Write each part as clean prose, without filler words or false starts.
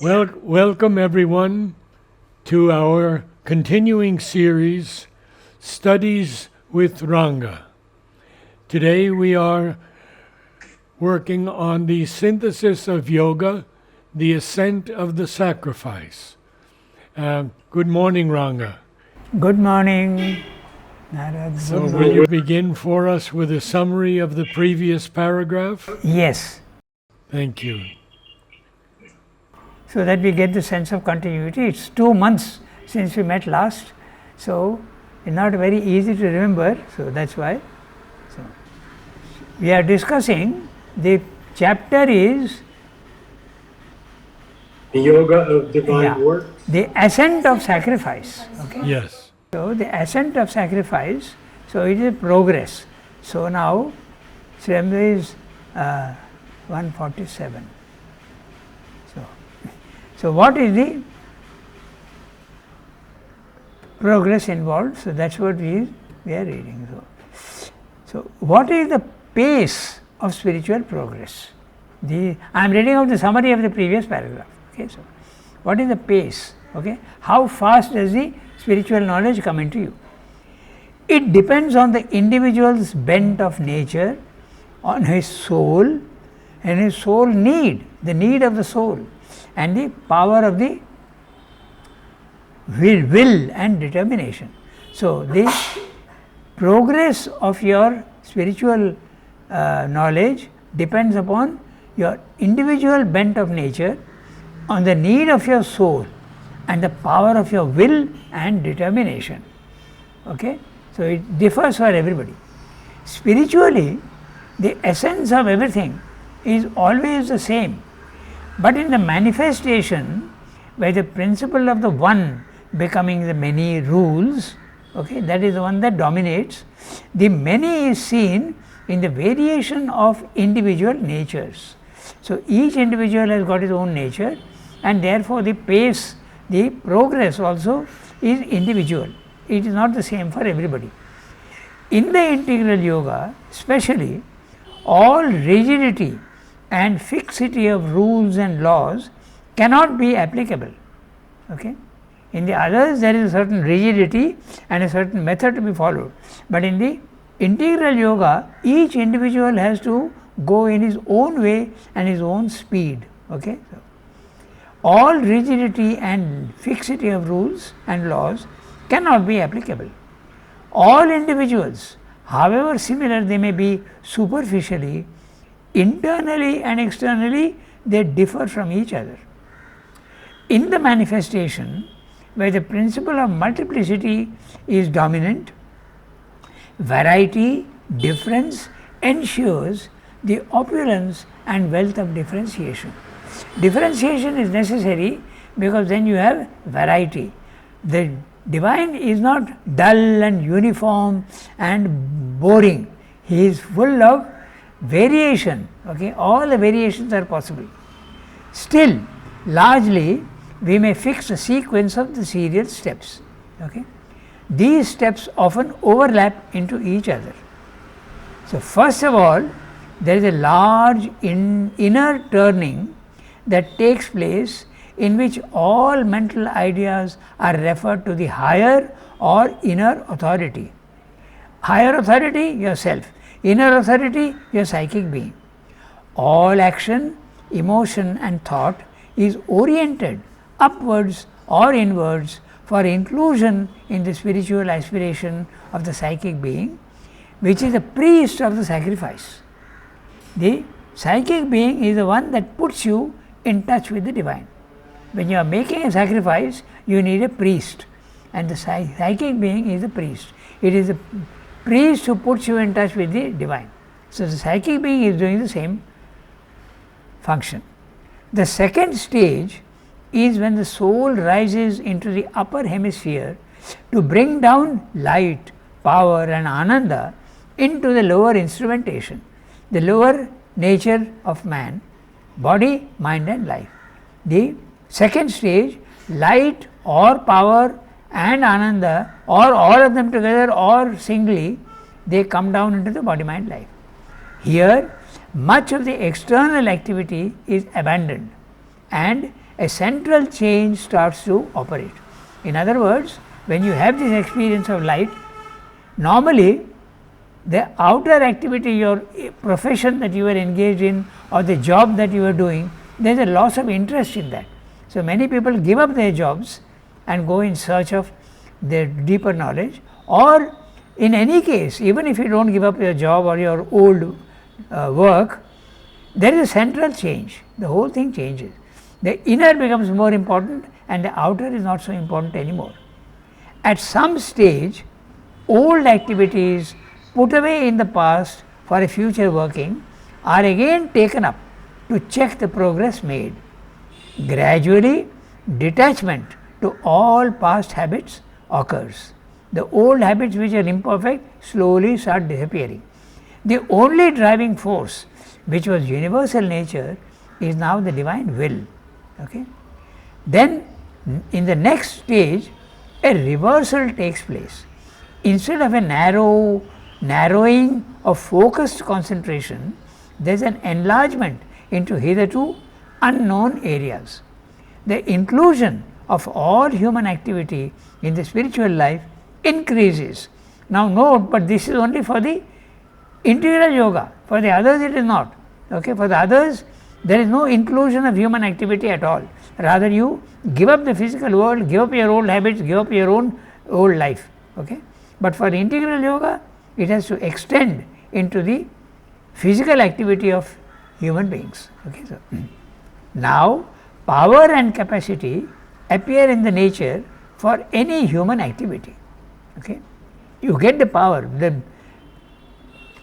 Welcome everyone to our continuing series, Studies with Ranga. Today we are working on the synthesis of yoga, the ascent of the sacrifice. Good morning, Ranga. Good morning, Narad. So will you begin for us with a summary of the previous paragraph? Yes, Thank you. so that we get the sense of continuity. It's 2 months since we met last, so it's not very easy to remember, so that's why. So, we are discussing, the chapter is The yoga of divine work. the ascent of sacrifice. Okay? Yes. So, the ascent of sacrifice, so it is a progress. So, now Srimad is 147. So, what is the progress involved? So, that is what we are reading. So, what is the pace of spiritual progress? I am reading out the summary of the previous paragraph. Okay, so, what is the pace? Okay, how fast does the spiritual knowledge come into you? It depends on the individual's bent of nature, on his soul, and his soul need, the need of the soul, and the power of the will and determination. So, the progress of your spiritual knowledge depends upon your individual bent of nature, on the need of your soul, and the power of your will and determination. Okay? So, it differs for everybody. Spiritually, the essence of everything is always the same, but in the manifestation, where the principle of the one becoming the many rules, okay, that is the one that dominates, the many is seen in the variation of individual natures. So, each individual has got his own nature, and therefore, the pace, the progress also is individual. It is not the same for everybody. In the integral yoga, especially, all rigidity and fixity of rules and laws cannot be applicable. Okay? In the others, there is a certain rigidity and a certain method to be followed, but in the integral yoga, each individual has to go in his own way and his own speed. Okay? So, all rigidity and fixity of rules and laws cannot be applicable. All individuals, however similar they may be superficially, internally and externally, they differ from each other. In the manifestation, where the principle of multiplicity is dominant, variety, difference ensures the opulence and wealth of differentiation. Differentiation is necessary because then you have variety. The divine is not dull and uniform and boring. He is full of variation. Okay? All the variations are possible. Still, largely, we may fix a sequence of the serial steps. Okay? These steps often overlap into each other. So, first of all, there is a large inner turning that takes place, in which all mental ideas are referred to the higher or inner authority. Higher authority, yourself; inner authority, your psychic being. All action, emotion and thought is oriented upwards or inwards for inclusion in the spiritual aspiration of the psychic being, which is the priest of the sacrifice. The psychic being is the one that puts you in touch with the divine. When you are making a sacrifice, you need a priest, and the psychic being is the priest. It is the priest who puts you in touch with the divine. So, the psychic being is doing the same function. The second stage is when the soul rises into the upper hemisphere to bring down light, power and ananda into the lower instrumentation, the lower nature of man, body, mind and life. The second stage, light or power and ananda, or all of them together or singly, they come down into the body, mind, life. Here, much of the external activity is abandoned and a central change starts to operate. In other words, when you have this experience of light, normally the outer activity, your profession that you are engaged in or the job that you are doing, there is a loss of interest in that. So, many people give up their jobs and go in search of their deeper knowledge, or in any case, even if you do not give up your job or your old work, there is a central change, the whole thing changes. The inner becomes more important and the outer is not so important anymore. At some stage, old activities put away in the past for a future working are again taken up to check the progress made. Gradually, detachment to all past habits occurs. The old habits which are imperfect slowly start disappearing. The only driving force which was universal nature is now the divine will. Okay? Then in the next stage, a reversal takes place. Instead of a narrowing of focused concentration, there is an enlargement into hitherto unknown areas. The inclusion of all human activity in the spiritual life increases. Now note, but this is only for the integral yoga, for the others it is not. Okay? For the others, there is no inclusion of human activity at all. Rather, you give up the physical world, give up your old habits, give up your own old life. Okay? But for integral yoga, it has to extend into the physical activity of human beings. Okay? So, now, power and capacity appear in the nature for any human activity. Okay? You get the power, the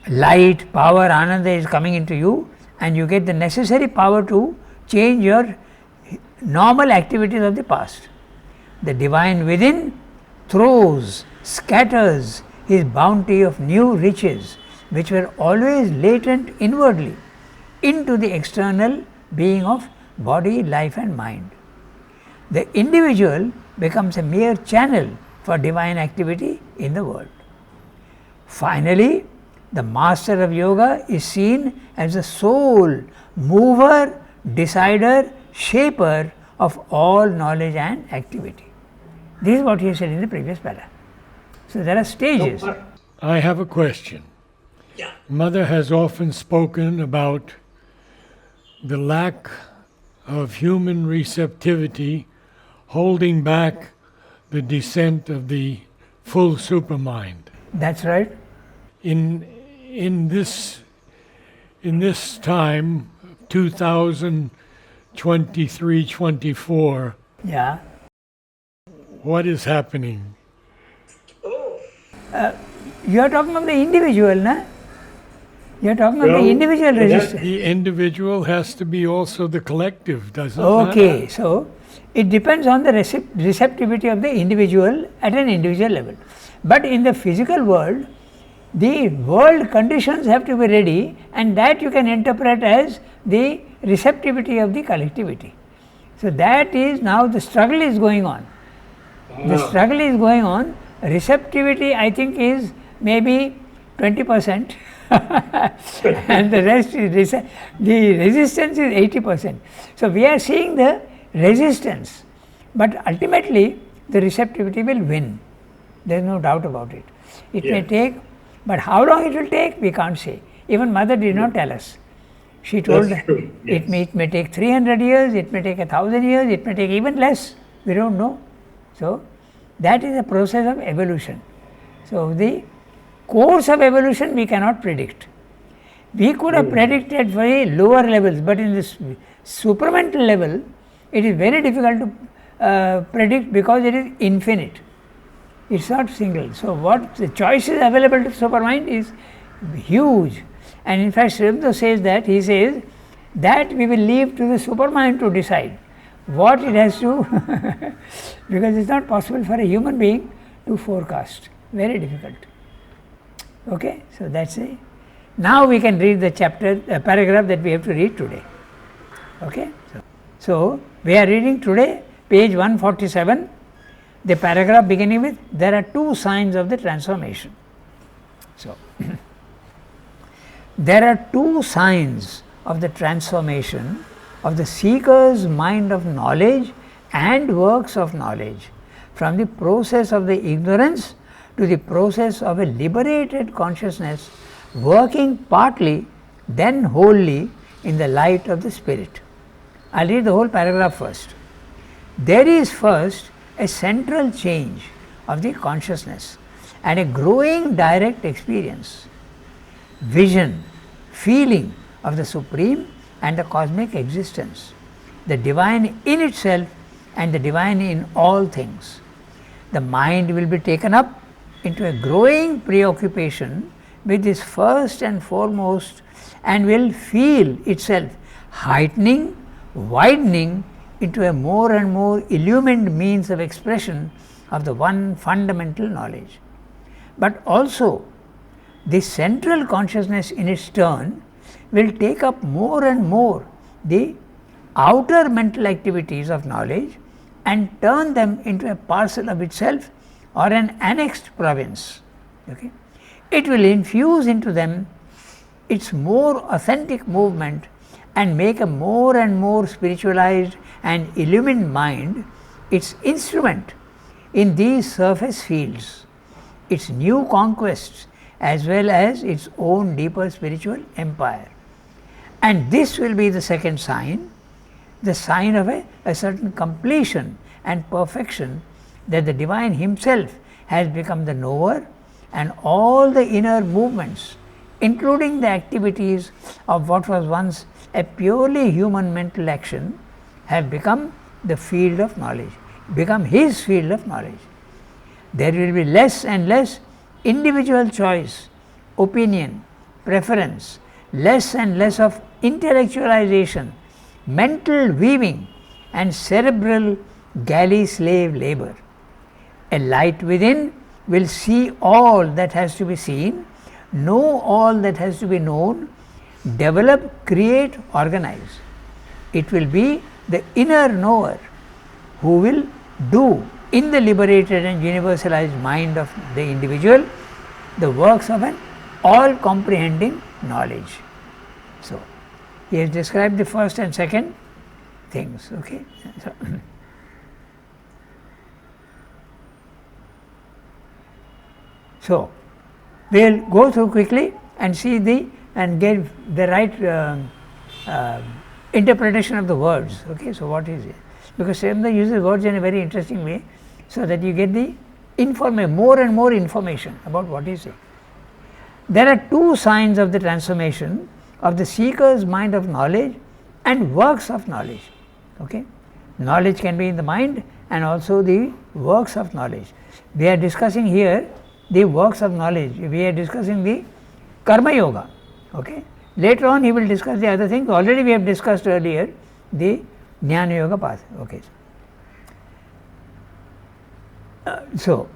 light, power, ananda is coming into you, and you get the necessary power to change your normal activities of the past. The divine within throws, scatters his bounty of new riches, which were always latent inwardly, into the external being of body, life and mind. The individual becomes a mere channel for divine activity in the world. Finally, the master of yoga is seen as the sole mover, decider, shaper of all knowledge and activity. This is what he said in the previous para. So, there are stages. I have a question. Yeah. Mother has often spoken about the lack of human receptivity holding back the descent of the full supermind. That's right. In this time, 2023-24, Yeah. what is happening? You are talking of the individual, na? You are talking of Well, the individual that- resistance. The individual has to be also the collective, doesn't it? Okay, so it depends on the receptivity of the individual at an individual level. But in the physical world, the world conditions have to be ready, and that you can interpret as the receptivity of the collectivity. So, that is now the struggle is going on. The struggle is going on. Receptivity, I think, is maybe 20% and the rest is the resistance is 80%. So, we are seeing the resistance, but ultimately the receptivity will win. There is no doubt about it. It may take, but how long it will take, we can't say. Even Mother did not tell us. She told That's true, yes. it may take 300 years, it may take 1,000 years, it may take even less. We don't know. So, that is a process of evolution. So, the course of evolution we cannot predict. We could have predicted very lower levels, but in this supramental level, it is very difficult to predict because it is infinite. It is not single. So, what the choices available to supermind is huge. And in fact, Sri Aurobindo says that, he says that we will leave to the supermind to decide what it has to, because it is not possible for a human being to forecast, very difficult. Okay, so that is it. Now we can read the chapter, paragraph that we have to read today. Okay, so we are reading today page 147, the paragraph beginning with, there are two signs of the transformation. So, there are two signs of the transformation of the seeker's mind of knowledge and works of knowledge, from the process of the ignorance to the process of a liberated consciousness working partly, then wholly in the light of the Spirit. I will read the whole paragraph first. There is first a central change of the consciousness and a growing direct experience, vision, feeling of the Supreme and the cosmic existence, the divine in itself and the divine in all things. The mind will be taken up into a growing preoccupation with this first and foremost, and will feel itself heightening, widening into a more and more illumined means of expression of the one fundamental knowledge. But also, this central consciousness in its turn will take up more and more the outer mental activities of knowledge and turn them into a parcel of itself or an annexed province. Okay? It will infuse into them its more authentic movement and make a more and more spiritualized and illumined mind its instrument in these surface fields, its new conquests as well as its own deeper spiritual empire. And this will be the second sign, the sign of a certain completion and perfection, that the Divine Himself has become the knower, and all the inner movements, including the activities of what was once a purely human mental action, have become the field of knowledge, become His field of knowledge. There will be less and less individual choice, opinion, preference, less and less of intellectualization, mental weaving and cerebral galley slave labor. A light within will see all that has to be seen, know all that has to be known, develop, create, organize. It will be the inner knower who will do in the liberated and universalized mind of the individual the works of an all comprehending knowledge. So, he has described the first and second things. Okay. So, we will go through quickly and see and give the right interpretation of the words. Okay. So, what is it? Because Srimad uses words in a very interesting way, so that you get the more and more information about what he is saying. There are two signs of the transformation of the seeker's mind of knowledge and works of knowledge. Okay. Knowledge can be in the mind and also the works of knowledge. We are discussing here the works of knowledge, we are discussing the karma yoga. Okay. Later on he will discuss the other things. Already we have discussed earlier the jnana yoga path. Okay. So,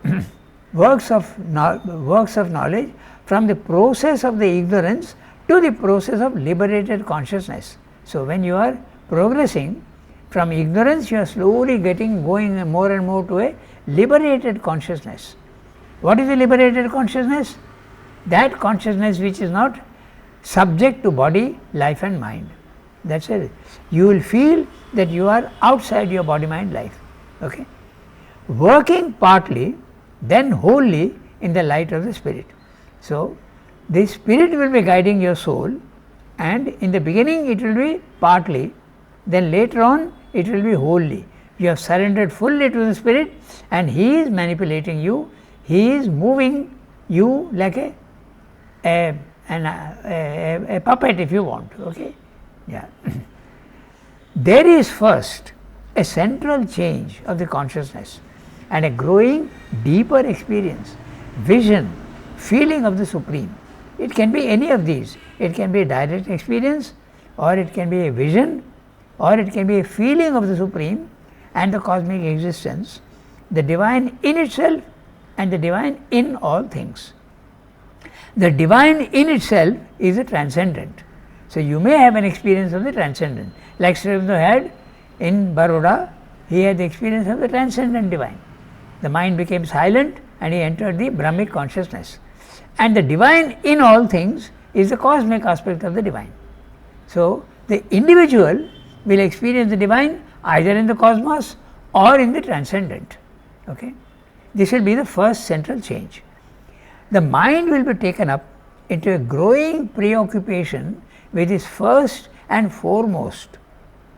works of knowledge from the process of the ignorance to the process of liberated consciousness. So, when you are progressing from ignorance, you are slowly going more and more to a liberated consciousness. What is the liberated consciousness? That consciousness which is not subject to body, life and mind. That is it. You will feel that you are outside your body, mind, life. Okay. Working partly, then wholly in the light of the Spirit. So, the Spirit will be guiding your soul, and in the beginning it will be partly, then later on it will be wholly. You have surrendered fully to the Spirit and He is manipulating you, He is moving you like a puppet, if you want. Okay? Yeah. There is first a central change of the consciousness and a growing deeper experience, vision, feeling of the Supreme. It can be any of these. It can be a direct experience, or it can be a vision, or it can be a feeling of the Supreme and the cosmic existence, the divine in itself and the divine in all things. The divine in itself is the transcendent. So, you may have an experience of the transcendent. Like Sri Aurobindo had in Baroda, he had the experience of the transcendent divine. The mind became silent and he entered the Brahmic consciousness. And the divine in all things is the cosmic aspect of the divine. So, the individual will experience the divine either in the cosmos or in the transcendent. Okay? This will be the first central change. The mind will be taken up into a growing preoccupation with this first and foremost,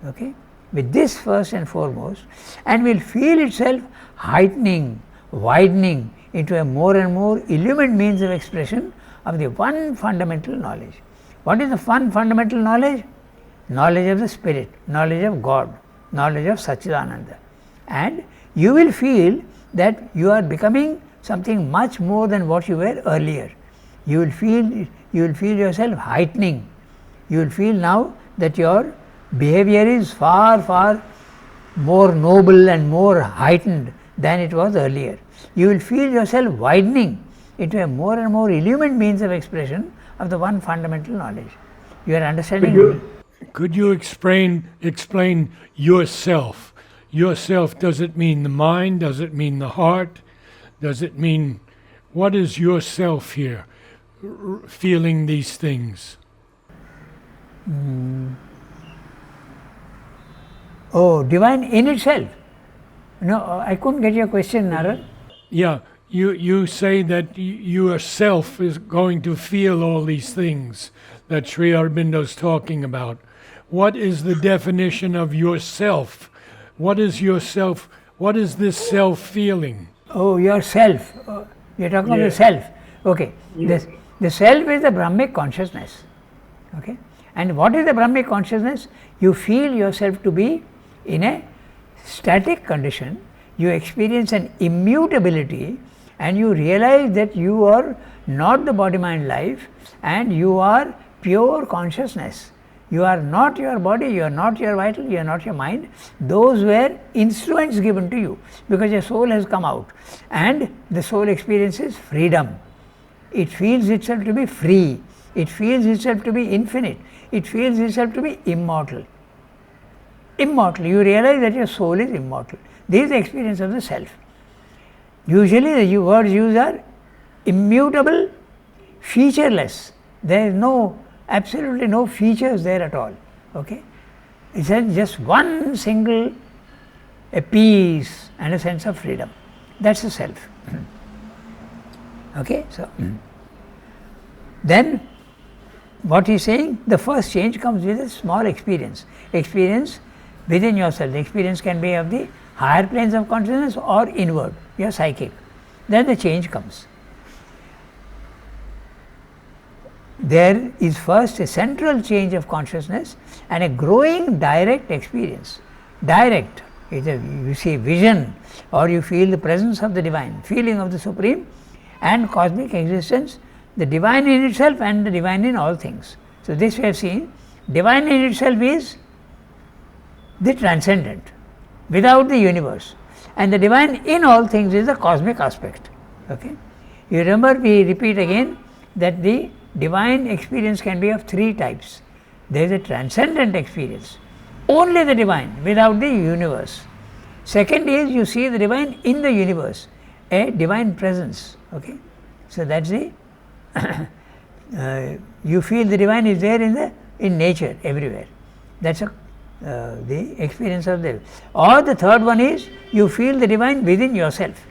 okay, with this first and foremost, and will feel itself heightening, widening into a more and more illumined means of expression of the one fundamental knowledge. What is the one fundamental knowledge? Knowledge of the Spirit, knowledge of God, knowledge of Satchidananda. And you will feel that you are becoming something much more than what you were earlier. You will feel yourself heightening. You will feel now that your behavior is far, far more noble and more heightened than it was earlier. You will feel yourself widening into a more and more illumined means of expression of the one fundamental knowledge. You are understanding? Could you explain yourself? Yourself, does it mean the mind? Does it mean the heart? Does it mean, what is yourself here, feeling these things? Oh, divine in itself. No, I couldn't get your question, Narad. Yeah, you say that yourself is going to feel all these things that Sri Aurobindo is talking about. What is the definition of yourself? What is yourself? What is this self feeling? Oh, yourself. You're talking about the self. Okay. The self is the Brahmic consciousness. Okay. And what is the Brahmic consciousness? You feel yourself to be in a static condition. You experience an immutability and you realize that you are not the body mind life and you are pure consciousness. You are not your body, you are not your vital, you are not your mind. Those were instruments given to you because your soul has come out and the soul experiences freedom. It feels itself to be free. It feels itself to be infinite. It feels itself to be immortal. Immortal. You realize that your soul is immortal. This is the experience of the self. Usually the words used are immutable, featureless. There is absolutely no features there at all. Okay? It says just one single a peace and a sense of freedom. That's the self. Okay? So then what he is saying, the first change comes with a small experience. Experience within yourself. The experience can be of the higher planes of consciousness or inward, your psychic. Then the change comes. There is first a central change of consciousness and a growing direct experience. Direct, either you see vision or you feel the presence of the divine, feeling of the supreme and cosmic existence, the divine in itself and the divine in all things. So this we have seen, divine in itself is the transcendent, without the universe, and the divine in all things is the cosmic aspect. Okay? You remember, we repeat again that the divine experience can be of three types. There is a transcendent experience, only the divine without the universe. Second is you see the divine in the universe, a divine presence. Okay? So that's the you feel the divine is there in nature everywhere. That's the experience of the. Or the third one is you feel the divine within yourself.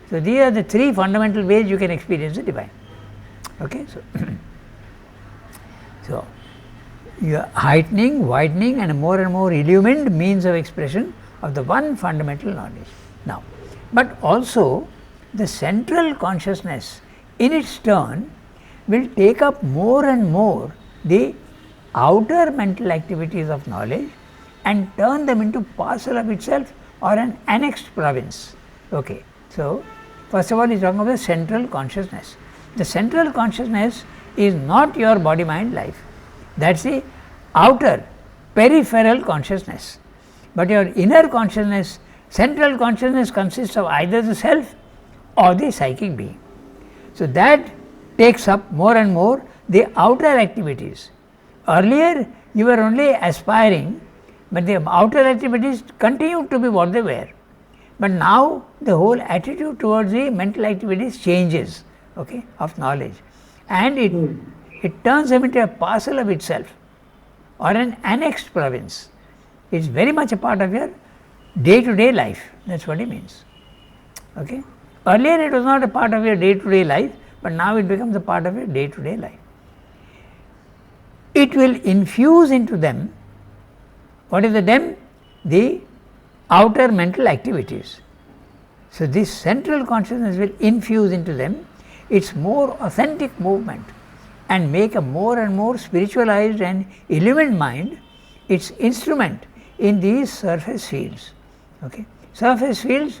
So these are the three fundamental ways you can experience the divine. Okay, so you are heightening, widening, and more illumined means of expression of the one fundamental knowledge. Now, but also the central consciousness in its turn will take up more and more the outer mental activities of knowledge and turn them into parcel of itself or an annexed province. Okay. So, first of all, he is talking about the central consciousness. The central consciousness is not your body mind life. That is the outer peripheral consciousness. But your inner consciousness, central consciousness consists of either the self or the psychic being. So that takes up more and more the outer activities. Earlier you were only aspiring, but the outer activities continued to be what they were. But now the whole attitude towards the mental activities changes, okay, of knowledge, and it turns them into a parcel of itself or an annexed province. It's very much a part of your day-to-day life. That's what it means. Okay. Earlier it was not a part of your day-to-day life, but now it becomes a part of your day-to-day life. It will infuse into them. What is the them? The outer mental activities. So this central consciousness will infuse into them its more authentic movement and make a more and more spiritualized and illumined mind its instrument in these surface fields. Okay. Surface fields,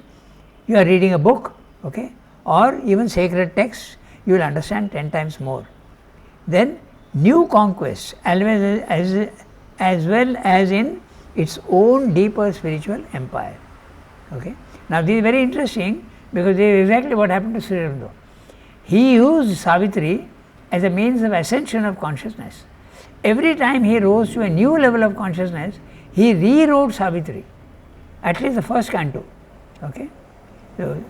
you are reading a book, okay, or even sacred texts, you will understand 10 times more. Then new conquests as well as in its own deeper spiritual empire. Okay. Now this is very interesting because this is exactly what happened to Sri Aurobindo. He used Savitri as a means of ascension of consciousness. Every time he rose to a new level of consciousness, he rewrote Savitri, at least the first canto. Okay. So,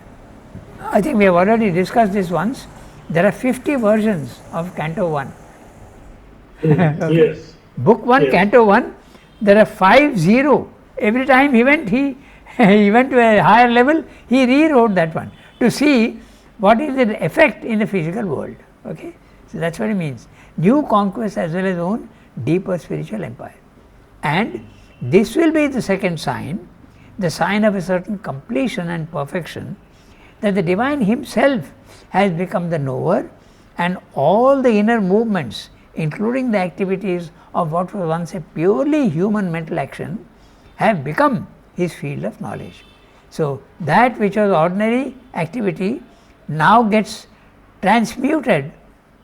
I think we have already discussed this once. There are 50 versions of Canto 1. Okay. Yes. Book 1, yes. Canto 1, there are 50. Every time he went to a higher level, he rewrote that one to see what is the effect in the physical world. Okay. So, that is what it means. New conquest as well as own deeper spiritual empire. And this will be the second sign, the sign of a certain completion and perfection, that the Divine Himself has become the knower, and all the inner movements, including the activities of what was once a purely human mental action, have become His field of knowledge. So, that which was ordinary activity now gets transmuted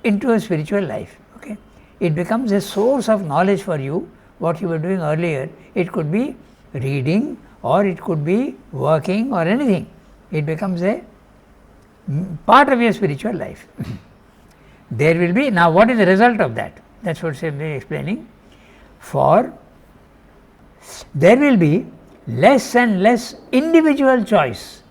into a spiritual life. Okay. It becomes a source of knowledge for you. What you were doing earlier, it could be reading or it could be working or anything. It becomes a part of your spiritual life. There will be, now what is the result of that? That is what I am explaining. For there will be less and less individual choice.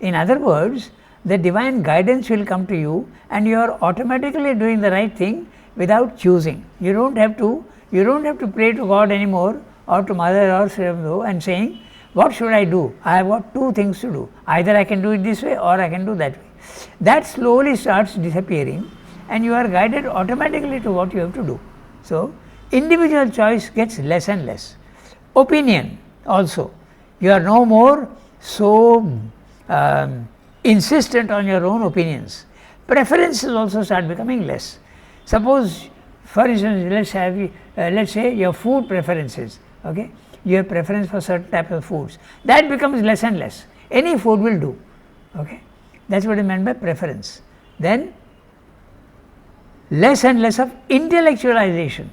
In other words, the divine guidance will come to you and you are automatically doing the right thing without choosing. You don't have to pray to God anymore or to Mother or Sri Aurobindo and saying, what should I do? I have got two things to do. Either I can do it this way or I can do that way. That slowly starts disappearing and you are guided automatically to what you have to do. So, individual choice gets less and less. Opinion also. You are no more so insistent on your own opinions. Preferences also start becoming less. Suppose, for instance, let's say your food preferences. Okay, you have preference for certain types of foods. That becomes less and less. Any food will do. Okay, that's what I meant by preference. Then less and less of intellectualization.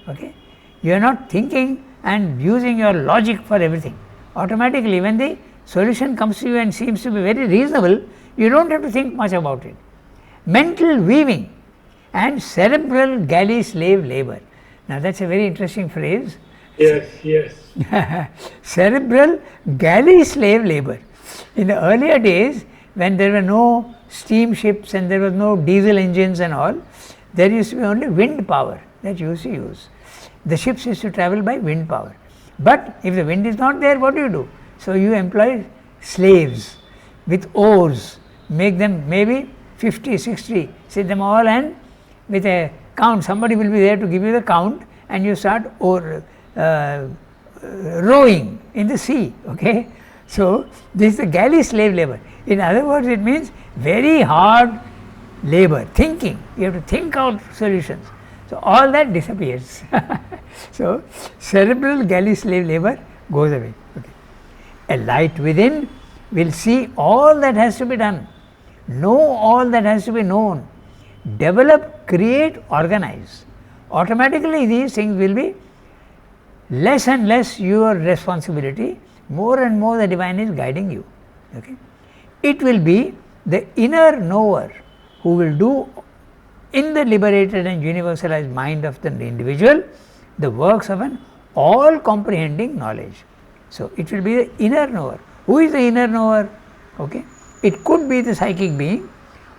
Okay, you are not thinking and using your logic for everything. Automatically, when the solution comes to you and seems to be very reasonable, you don't have to think much about it. Mental weaving and cerebral galley slave labor. Now that's a very interesting phrase. Yes, yes. Cerebral galley slave labor. In the earlier days, when there were no steamships and there was no diesel engines and all, there used to be only wind power that you used to use. The ships used to travel by wind power. But if the wind is not there, what do? So you employ slaves with oars, make them maybe 50, 60, sit them all and with a count, somebody will be there to give you the count and you start rowing in the sea. Okay? So this is the galley slave labor. In other words, it means very hard labor, thinking. You have to think out solutions. So all that disappears. So cerebral galley slave labor goes away. Okay. A light within will see all that has to be done, know all that has to be known, develop, create, organize. Automatically these things will be less and less your responsibility, more and more the divine is guiding you. Okay. It will be the inner knower who will do in the liberated and universalized mind of the individual the works of an all comprehending knowledge. So it will be the inner knower. Who is the inner knower? Okay. It could be the psychic being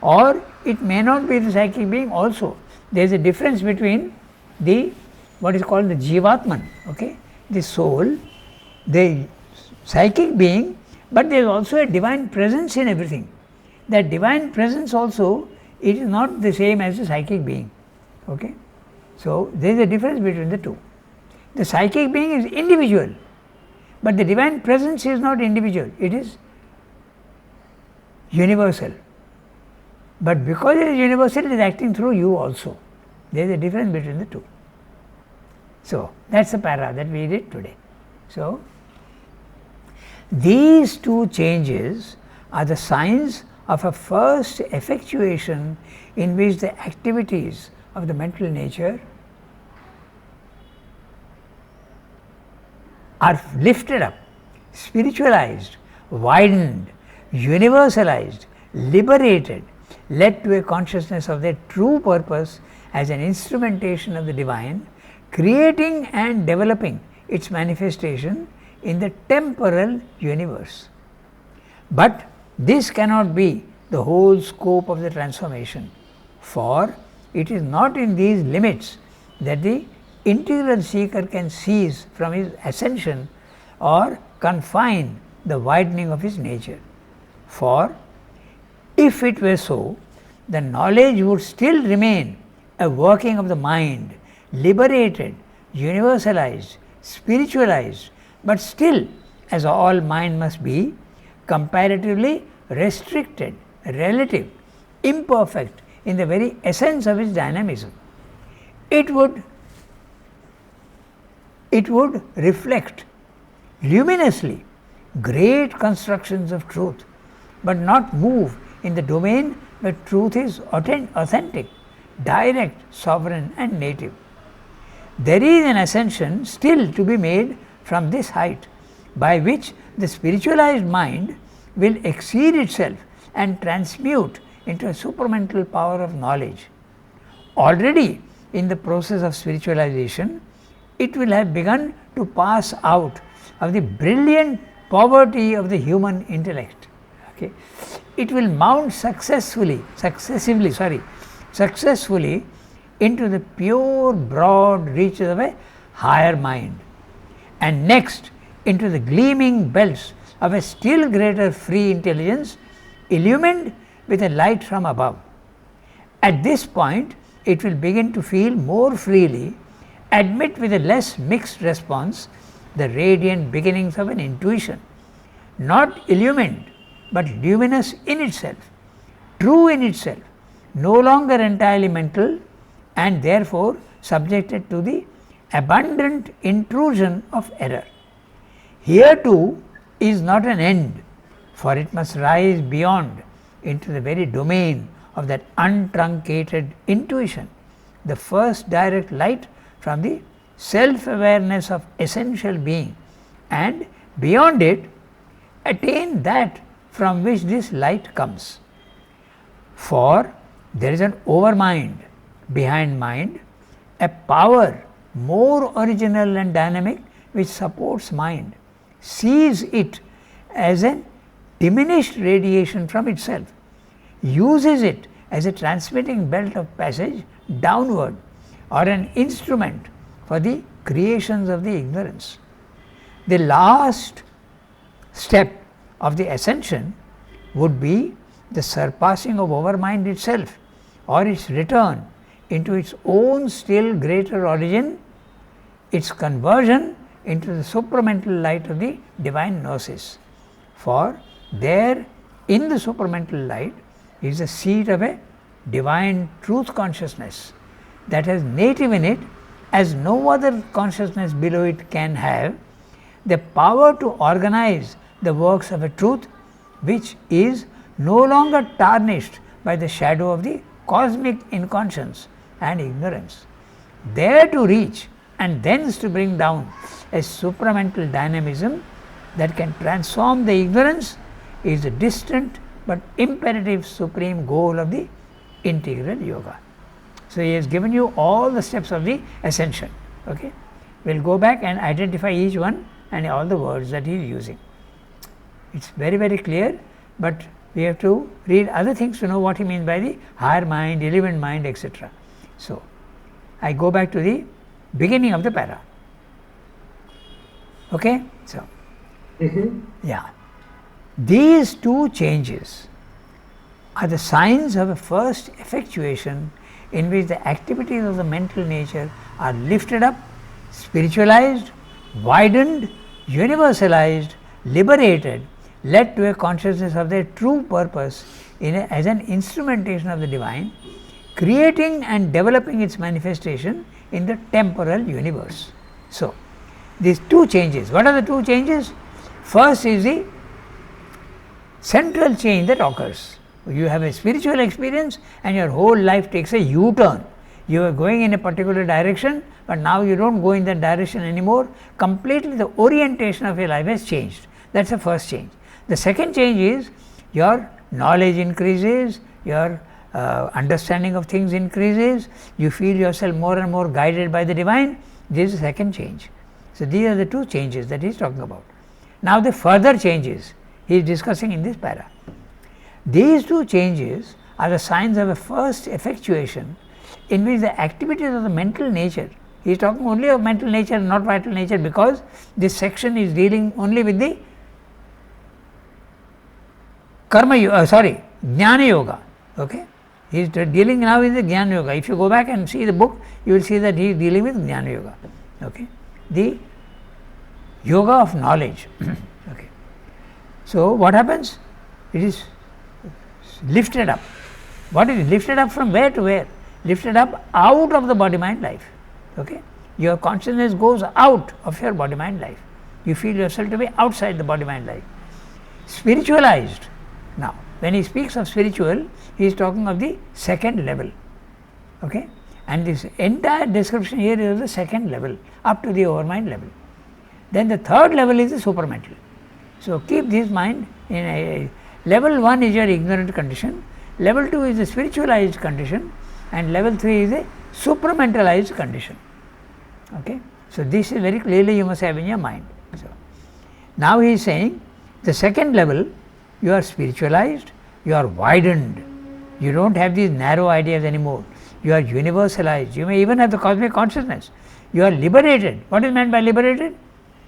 or it may not be the psychic being also. There is a difference between the what is called the Jivatman, okay, the soul, the psychic being, but there is also a divine presence in everything. That divine presence also, it is not the same as the psychic being. Okay? So, there is a difference between the two. The psychic being is individual, but the divine presence is not individual, it is universal. But because it is universal, it is acting through you also. There is a difference between the two. So, that is the para that we did today. So, these two changes are the signs of a first effectuation in which the activities of the mental nature are lifted up, spiritualized, widened, universalized, liberated, led to a consciousness of their true purpose as an instrumentation of the divine, creating and developing its manifestation in the temporal universe. But this cannot be the whole scope of the transformation, for it is not in these limits that the integral seeker can cease from his ascension or confine the widening of his nature. For if it were so, the knowledge would still remain a working of the mind, liberated, universalized, spiritualized, but still, as all mind must be, comparatively restricted, relative, imperfect in the very essence of its dynamism. It would reflect luminously great constructions of truth, but not move in the domain where truth is authentic, direct, sovereign and native. There is an ascension still to be made from this height, by which the spiritualized mind will exceed itself and transmute into a supramental power of knowledge. Already in the process of spiritualization, it will have begun to pass out of the brilliant poverty of the human intellect. Okay. It will mount successfully into the pure broad reaches of a higher mind, and next into the gleaming belts of a still greater free intelligence, illumined with a light from above. At this point, it will begin to feel more freely, admit with a less mixed response the radiant beginnings of an intuition, not illumined but luminous in itself, true in itself, no longer entirely mental, and therefore subjected to the abundant intrusion of error. Here too is not an end, for it must rise beyond into the very domain of that untruncated intuition, the first direct light from the self-awareness of essential being, and beyond it attain that from which this light comes. For there is an overmind behind mind, a power more original and dynamic which supports mind, sees it as a diminished radiation from itself, uses it as a transmitting belt of passage downward, or an instrument for the creations of the ignorance. The last step of the ascension would be the surpassing of overmind itself, or its return into its own still greater origin, its conversion into the supramental light of the divine gnosis. For there in the supramental light is the seat of a divine truth consciousness that has native in it, as no other consciousness below it can have, the power to organize the works of a truth which is no longer tarnished by the shadow of the cosmic inconscience and ignorance. There to reach and thence to bring down a supramental dynamism that can transform the ignorance is the distant but imperative supreme goal of the integral yoga. So, he has given you all the steps of the ascension. Okay? We will go back and identify each one and all the words that he is using. It is very, very clear, but we have to read other things to know what he means by the higher mind, illumined mind, etc. So, I go back to the beginning of the para. Okay? So, yeah. These two changes are the signs of a first effectuation in which the activities of the mental nature are lifted up, spiritualized, widened, universalized, liberated, led to a consciousness of their true purpose as an instrumentation of the divine, creating and developing its manifestation in the temporal universe. So, these two changes, what are the two changes? First is the central change that occurs. You have a spiritual experience and your whole life takes a U-turn. You are going in a particular direction, but now you don't go in that direction anymore. Completely the orientation of your life has changed. That's the first change. The second change is your knowledge increases, your understanding of things increases, you feel yourself more and more guided by the divine. This is the second change. So, these are the two changes that he is talking about. Now, the further changes he is discussing in this para. These two changes are the signs of a first effectuation in which the activities of the mental nature, he is talking only of mental nature, not vital nature, because this section is dealing only with the karma, jnana yoga. Okay? He is dealing now with the jnana yoga. If you go back and see the book, you will see that he is dealing with jnana yoga. Okay? The yoga of knowledge. Okay. So, what happens? It is lifted up. What is lifted up from where to where? Lifted up out of the body mind life. Okay? Your consciousness goes out of your body mind life. You feel yourself to be outside the body mind life. Spiritualized. Now, when he speaks of spiritual, he is talking of the second level. Okay? And this entire description here is the second level, up to the overmind level. Then the third level is the supramental. So, keep this mind in a level 1 is your ignorant condition, level 2 is the spiritualized condition, and level 3 is a supramentalized condition. Okay? So, this is very clearly you must have in your mind. So, now he is saying the second level, you are spiritualized, you are widened, you do not have these narrow ideas anymore, you are universalized, you may even have the cosmic consciousness, you are liberated. What is meant by liberated?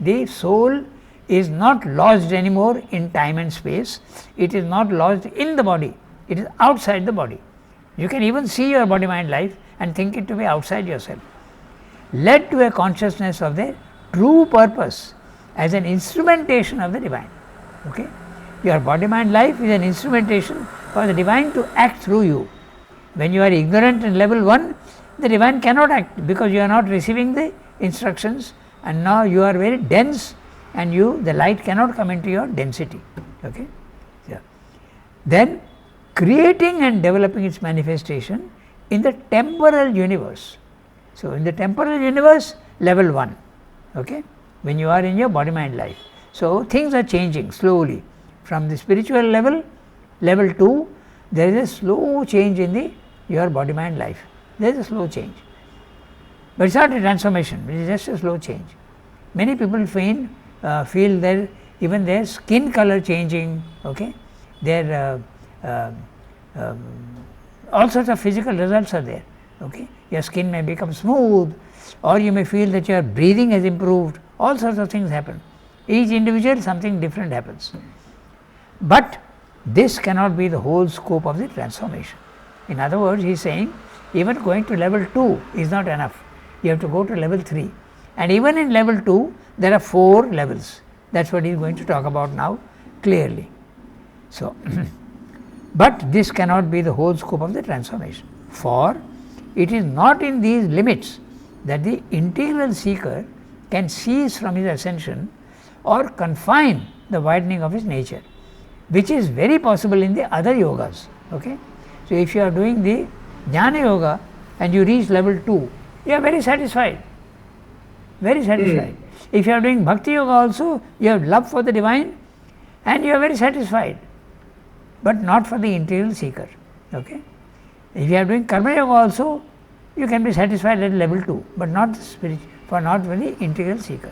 The soul is not lodged anymore in time and space, it is not lodged in the body, it is outside the body. You can even see your body mind life and think it to be outside yourself. Led to a consciousness of the true purpose as an instrumentation of the divine. Okay? Your body mind life is an instrumentation for the divine to act through you. When you are ignorant in level 1, the divine cannot act because you are not receiving the instructions, and now you are very dense and the light cannot come into your density. Okay? Yeah. Then creating and developing its manifestation in the temporal universe. So, in the temporal universe, level 1, okay, when you are in your body mind life. So, things are changing slowly from the spiritual level, level 2, there is a slow change in your body mind life, there is a slow change, but it is not a transformation, it is just a slow change. Many people feel that even their skin color changing, okay, their all sorts of physical results are there. Okay. Your skin may become smooth, or you may feel that your breathing has improved, all sorts of things happen. Each individual something different happens. But this cannot be the whole scope of the transformation. In other words, he is saying even going to level 2 is not enough, you have to go to level 3, and even in level 2 there are 4 levels. That is what he is going to talk about now clearly. So, but this cannot be the whole scope of the transformation, for it is not in these limits that the integral seeker can cease from his ascension or confine the widening of his nature, which is very possible in the other yogas. Okay? So, if you are doing the jnana yoga and you reach level 2, you are very satisfied, very satisfied. If you are doing bhakti yoga also, you have love for the divine and you are very satisfied, but not for the integral seeker. Okay? If you are doing karma yoga also, you can be satisfied at level 2, but not not for the integral seeker.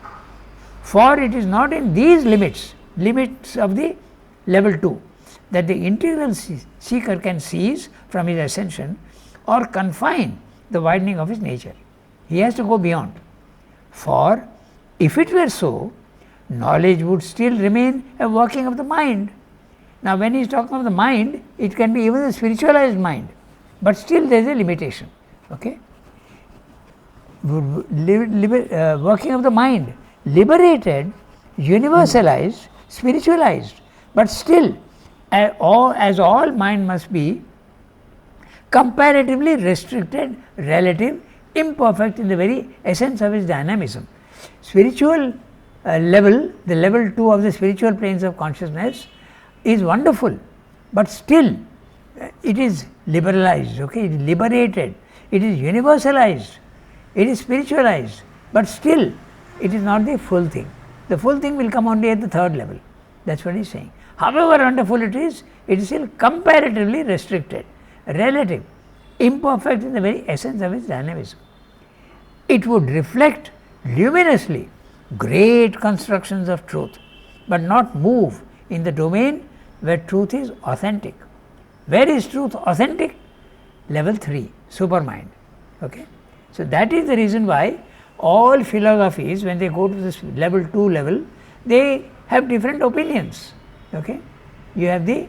For it is not in these limits of the level 2 that the integral seeker can cease from his ascension or confine the widening of his nature. He has to go beyond. For if it were so, knowledge would still remain a working of the mind. Now, when he is talking of the mind, it can be even a spiritualized mind, but still there is a limitation. Okay? Working of the mind, liberated, universalized, spiritualized, but still, as all mind must be comparatively restricted, relative, imperfect in the very essence of its dynamism. Spiritual level, the level 2 of the spiritual planes of consciousness is wonderful, but still it is liberalized, okay? It is liberated, it is universalized, it is spiritualized, but still it is not the full thing. The full thing will come only at the third level. That is what he is saying. However wonderful it is still comparatively restricted, relative, imperfect in the very essence of its dynamism. It would reflect luminously great constructions of truth, but not move in the domain where truth is authentic. Where is truth authentic? Level 3, supermind. Okay? So, that is the reason why all philosophies, when they go to this level 2 level, they have different opinions. Okay? You have the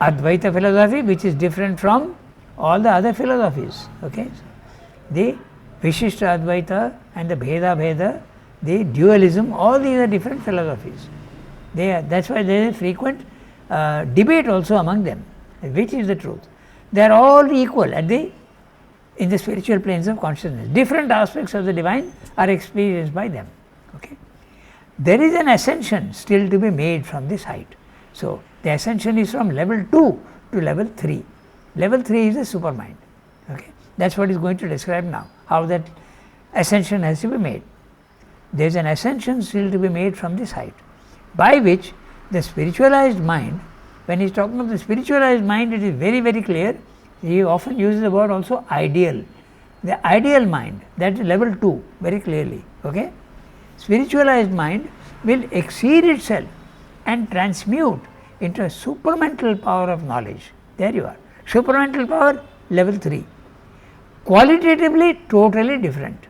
Advaita philosophy, which is different from all the other philosophies. Okay? So, the Vishishta Advaita and the Bheda, the dualism, all these are different philosophies. That is why there is frequent debate also among them, which is the truth. They are all equal in the spiritual planes of consciousness. Different aspects of the divine are experienced by them. Okay? There is an ascension still to be made from this height. So, the ascension is from level 2 to level 3. Level 3 is the supermind. Okay? That is what he is going to describe now, how that ascension has to be made. There is an ascension still to be made from this height, by which the spiritualized mind, when he is talking of the spiritualized mind, it is very, very clear. He often uses the word also ideal. The ideal mind, that is level 2, very clearly. Okay? Spiritualized mind will exceed itself and transmute into a supramental power of knowledge. There you are. Supramental power, level 3. Qualitatively, totally different.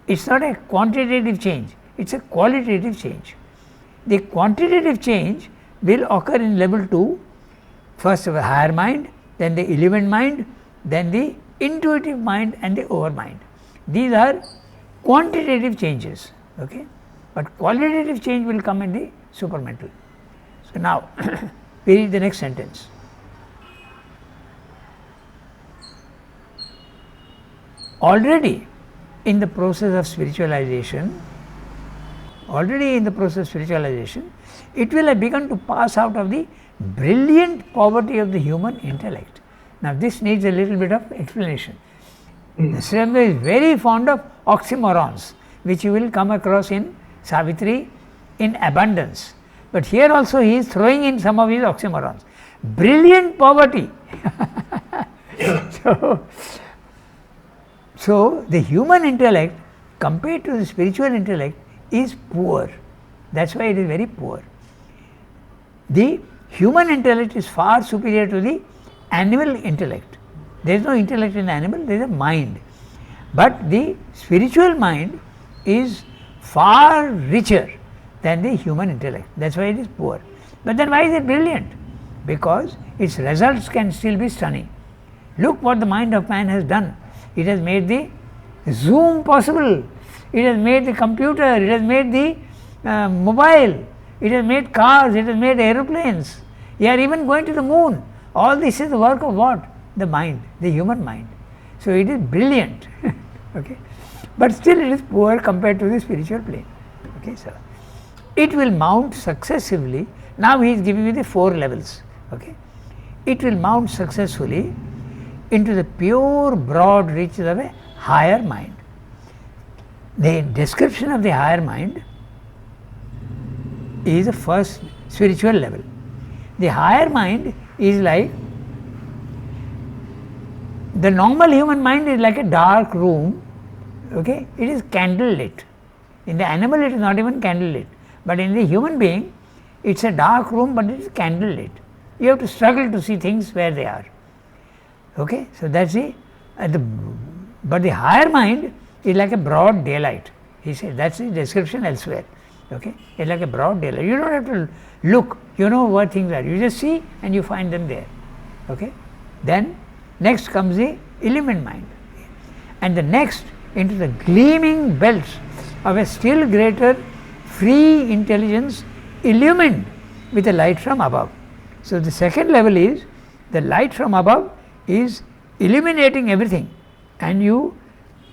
It is not a quantitative change, it is a qualitative change. The quantitative change will occur in level 2, first of a higher mind, then the illumined mind, then the intuitive mind and the overmind. These are quantitative changes, okay? But qualitative change will come in the supramental. So, now we read the next sentence. Already in the process of spiritualization, it will have begun to pass out of the brilliant poverty of the human intellect. Now, this needs a little bit of explanation. Sri Aurobindo is very fond of oxymorons, which you will come across in Savitri in abundance. But here also he is throwing in some of his oxymorons. Brilliant poverty. So, the human intellect compared to the spiritual intellect is poor. That is why it is very poor. The human intellect is far superior to the animal intellect. There is no intellect in the animal, there is a mind. But the spiritual mind is far richer than the human intellect. That is why it is poor. But then why is it brilliant? Because its results can still be stunning. Look what the mind of man has done. It has made the Zoom possible, it has made the computer, it has made the mobile, it has made cars, it has made aeroplanes. We are even going to the moon. All this is the work of what? The mind, the human mind. So, it is brilliant, okay? But still it is poor compared to the spiritual plane. Okay, so it will mount successively. Now, he is giving you the 4 levels. Okay? It will mount successfully into the pure broad reaches of a higher mind. The description of the higher mind is the first spiritual level. The higher mind is like the normal human mind is like a dark room, okay? It is candle lit. In the animal it is not even candle lit, but in the human being it is a dark room, but it is candle lit. You have to struggle to see things where they are. Okay? So, that is but the higher mind is like a broad daylight. He said that is the description elsewhere. Okay? It's like a broad daylight. You don't have to look, you know what things are. You just see and you find them there. Okay? Then next comes the illumined mind. And the next into the gleaming belts of a still greater free intelligence illumined with the light from above. So, the second level is the light from above is illuminating everything, and your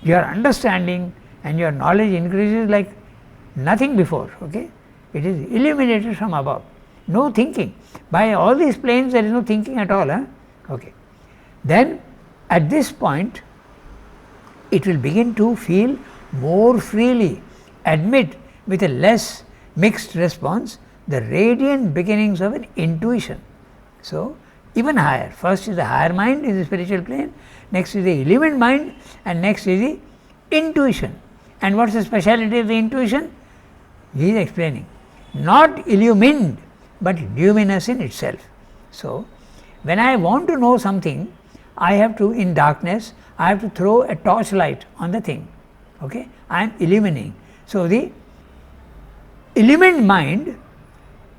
understanding and your knowledge increases like nothing before. Okay? It is illuminated from above, no thinking. By all these planes there is no thinking at all. Okay. Then at this point it will begin to feel more freely, admit with a less mixed response the radiant beginnings of an intuition. So, even higher, first is the higher mind in the spiritual plane, next is the illumined mind, and next is the intuition. And what is the speciality of the intuition? He is explaining, not illumined but luminous in itself. So, when I want to know something, I have to, in darkness, I have to throw a torchlight on the thing. Okay? I am illumining. So, the illumined mind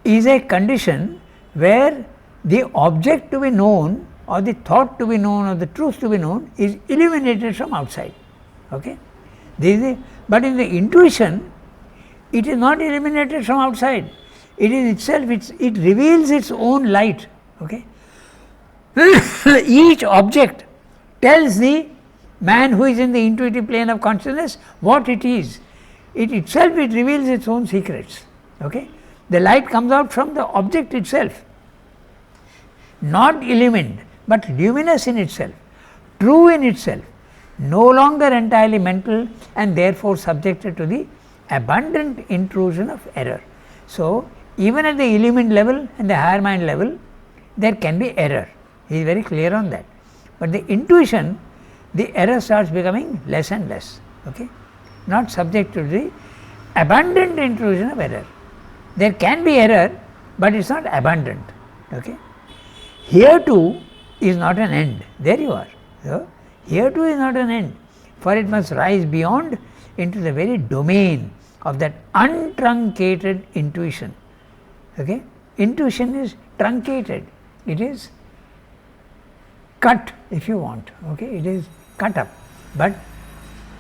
is a condition where the object to be known or the thought to be known or the truth to be known is illuminated from outside. Okay? But in the intuition, it is not illuminated from outside. It is itself, it reveals its own light. Okay? Each object tells the man who is in the intuitive plane of consciousness what it is. It itself, it reveals its own secrets. Okay? The light comes out from the object itself, not illumined but luminous in itself, true in itself, no longer entirely mental and therefore subjected to the abundant intrusion of error. So, even at the illumined level and the higher mind level, there can be error. He is very clear on that. But the intuition, the error starts becoming less and less. Okay? Not subject to the abundant intrusion of error. There can be error, but it is not abundant. Okay? Here too is not an end. There you are. So, here too is not an end, for it must rise beyond into the very domain of that untruncated intuition. Okay? Intuition is truncated. It is cut, if you want. Okay? It is cut up. But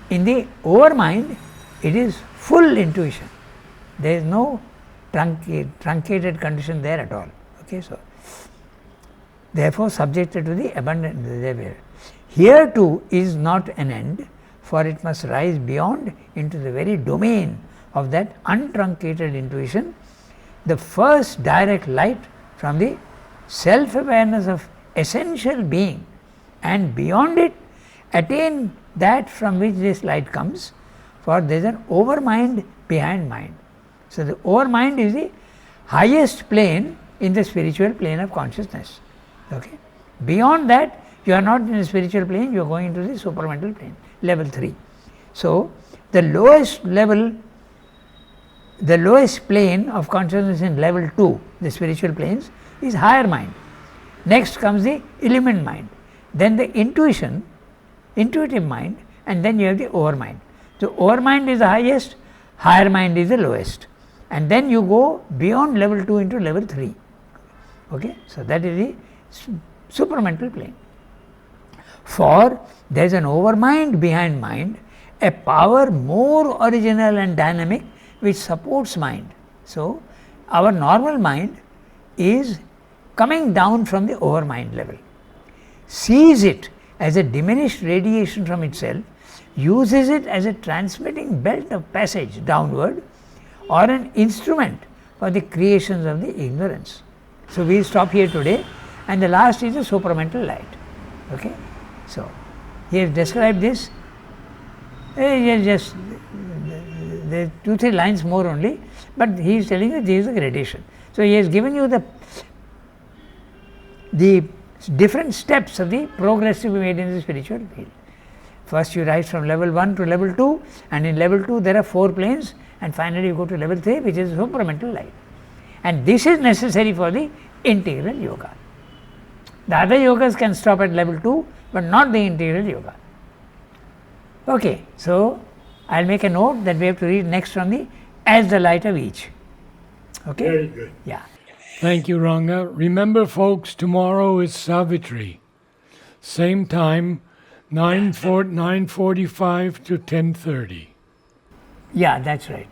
in the overmind, it is full intuition. There is no truncated condition there at all. Okay? So, therefore, subjected to the abundant. Here too is not an end, for it must rise beyond into the very domain of that untruncated intuition, the first direct light from the self-awareness of essential being, and beyond it attain that from which this light comes, for there is an overmind behind mind. So, the overmind is the highest plane in the spiritual plane of consciousness. Okay. Beyond that, you are not in the spiritual plane, you are going into the supramental plane, level 3. So, the lowest level, the lowest plane of consciousness in level 2, the spiritual planes, is higher mind. Next comes the illumined mind, then the intuitive mind, and then you have the overmind. So, overmind is the highest, higher mind is the lowest, and then you go beyond level 2 into level 3. Okay? So, that is the supramental plane. For there is an overmind behind mind, a power more original and dynamic which supports mind. So, our normal mind is coming down from the overmind level, sees it as a diminished radiation from itself, uses it as a transmitting belt of passage downward or an instrument for the creations of the ignorance. So, we will stop here today, and the last is the supramental light. Okay? So, he has described this, just there are 2-3 lines more only, but he is telling you this is a gradation. So, he has given you the different steps of the progress to be made in the spiritual field. First you rise from level 1 to level 2, and in level 2 there are 4 planes, and finally you go to level 3, which is supramental light. And this is necessary for the integral yoga. The other yogas can stop at level 2, but not the integral yoga. Okay, so I will make a note that we have to read next from the as the light of each. Okay? Very good. Yeah. Thank you, Ranga. Remember, folks, tomorrow is Savitri. Same time, 9:45 to 10:30. Yeah, that's right.